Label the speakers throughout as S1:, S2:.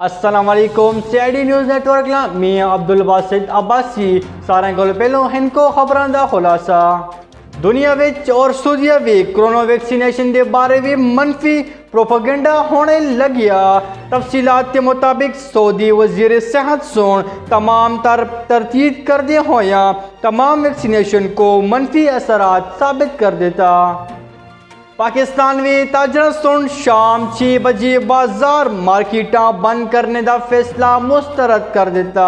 S1: السلام علیکم CID news net work میں عبدالباسط عباسی سارے کو پہلو ہن کو خبراں دا خلاصہ دنیا وچ اور سعودیہ وچ کرونا ویکسینیشن دے بارے بھی منفی پروپیگنڈا ہونے لگیا۔ تفصیلات کے مطابق سعودی وزیر صحت سون تمام ترتیب کردے ہویا تمام ویکسینیشن کو منفی اثرات ثابت کر دیتا۔ پاکستانوی تاجر سن شام 6 بجے بازار مارکیٹاں بند کرنے دا فیصلہ مسترد کر دیتا۔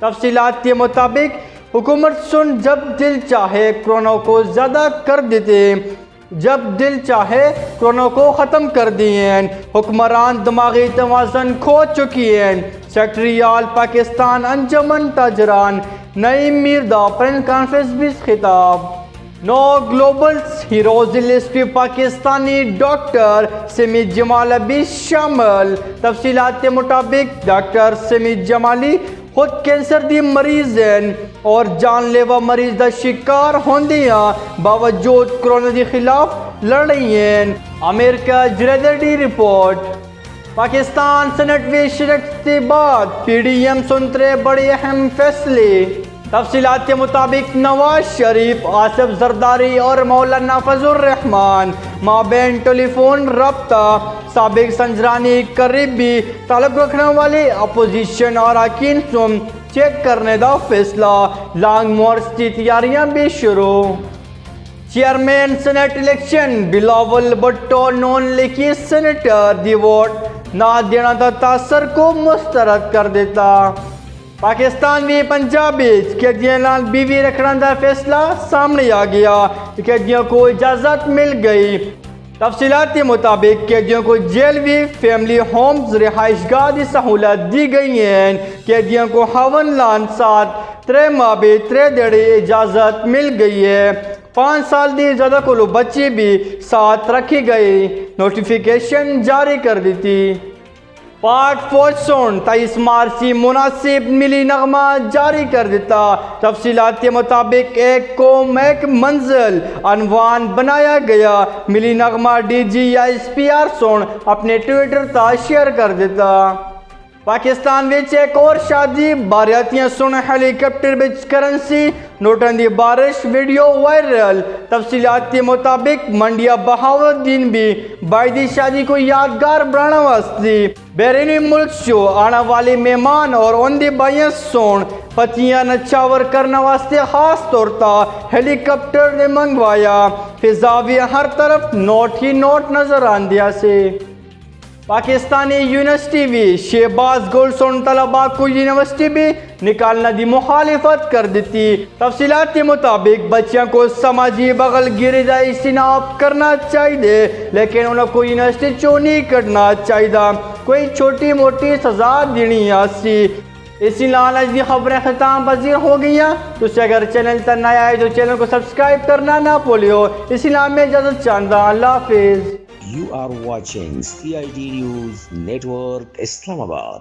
S1: تفصیلات کے مطابق حکومت سن جب دل چاہے کرونا کو زیادہ کر دیتے، جب دل چاہے کرونا کو ختم کر دیے۔ حکمران دماغی توازن کھو چکی ہیں۔ Secretary all Pakistan Anjuman تاجران Naeem Mir the press conference بھی خطاب۔ نو گلوبل ہیروز لسٹ میں پاکستانی ڈاکٹر سمیت جمال بھی شامل۔ تفصیلات کے مطابق ڈاکٹر سمیت جمالی خود کینسر دی مریض ہیں اور جان لیوا مریض دا شکار ہوندیاں باوجود کرونا دی خلاف لڑ رہی ہیں۔ امریکہ جریدر دی رپورٹ۔ پاکستان سینٹ میں شرکت کے بعد PDM سنترے بڑے اہم فیصلے۔ تفصیلات کے مطابق نواز شریف، آصف زرداری اور مولانا فضل الرحمان مابین ٹیلی فون رابطہ۔ سابق سنجرانی قریبی تعلق رکھنے والے اپوزیشن اور اراکین سے چیک کرنے دا فیصلہ۔ لانگ مارچ کی تیاریاں بھی شروع۔ Chairman senate election Bilawal Bhutto نون لیگی سینیٹر دی ووٹ نہ دینا دا تاثر کو مسترد کر دیتا۔ پاکستان بھی پنجابی قیدیوں نال بیوی رکھنے کا فیصلہ سامنے آ گیا۔ قیدیوں کو اجازت مل گئی۔ تفصیلات کے مطابق قیدیوں کو جیل بھی فیملی ہومز رہائش گاہ کی سہولت دی گئی ہے۔ قیدیوں کو ہون لان ساتھ 3 ماہ بھی 3 دیڑی اجازت مل گئی ہے۔ 5 سال دی زیادہ کو بچے بھی ساتھ رکھی گئی۔ نوٹیفیکیشن جاری کر دی تھی۔ پاک فوج سن 23 مارچ مناسب ملی نغمہ جاری کر دیتا۔ تفصیلات کے مطابق ایک قوم ایک منزل عنوان بنایا گیا۔ ملی نغمہ DG یا SPR سن اپنے ٹویٹر تا شیئر کر دیتا۔ پاکستان وچ ایک اور شادی باریاتیاں سن ہیلی کاپٹر وچ کرنسی نوٹاں دی بارش ویڈیو وائرل۔ تفصیلات کے مطابق منڈیا بہاؤالدین بھی بائی دی شادی کو یادگار بنانا واسطے بیرونی ملک سے آنے والے مہمان اور ان دی بائیاں سن پتیاں نچاور کرنے واسطے خاص طور تا ہیلی کاپٹر نے منگوایا۔ فضاوی ہر طرف نوٹ ہی نوٹ نظر آندیا سے۔ پاکستانی یونیورسٹی بھی شہباز گل سن طلباء کو یونیورسٹی بھی نکالنا دی مخالفت کر دیتی۔ تفصیلات کے مطابق بچیاں کو سماجی بغل گیری دا اجتناب کرنا چاہیے لیکن انہوں کو یونیورسٹی چوں نہیں کرنا چاہیے۔ کوئی چھوٹی موٹی سزا دینی آسی۔ اسی لحاظ آج دی خبریں ختم پذیر ہو گئی ہیں۔ تو اگر چینل تک نیا ہے تو چینل کو سبسکرائب کرنا نہ بھولیو۔ اسی نام میں اجازت چاہتا ہوں۔ اللہ حافظ۔
S2: You are watching CID News Network Islamabad.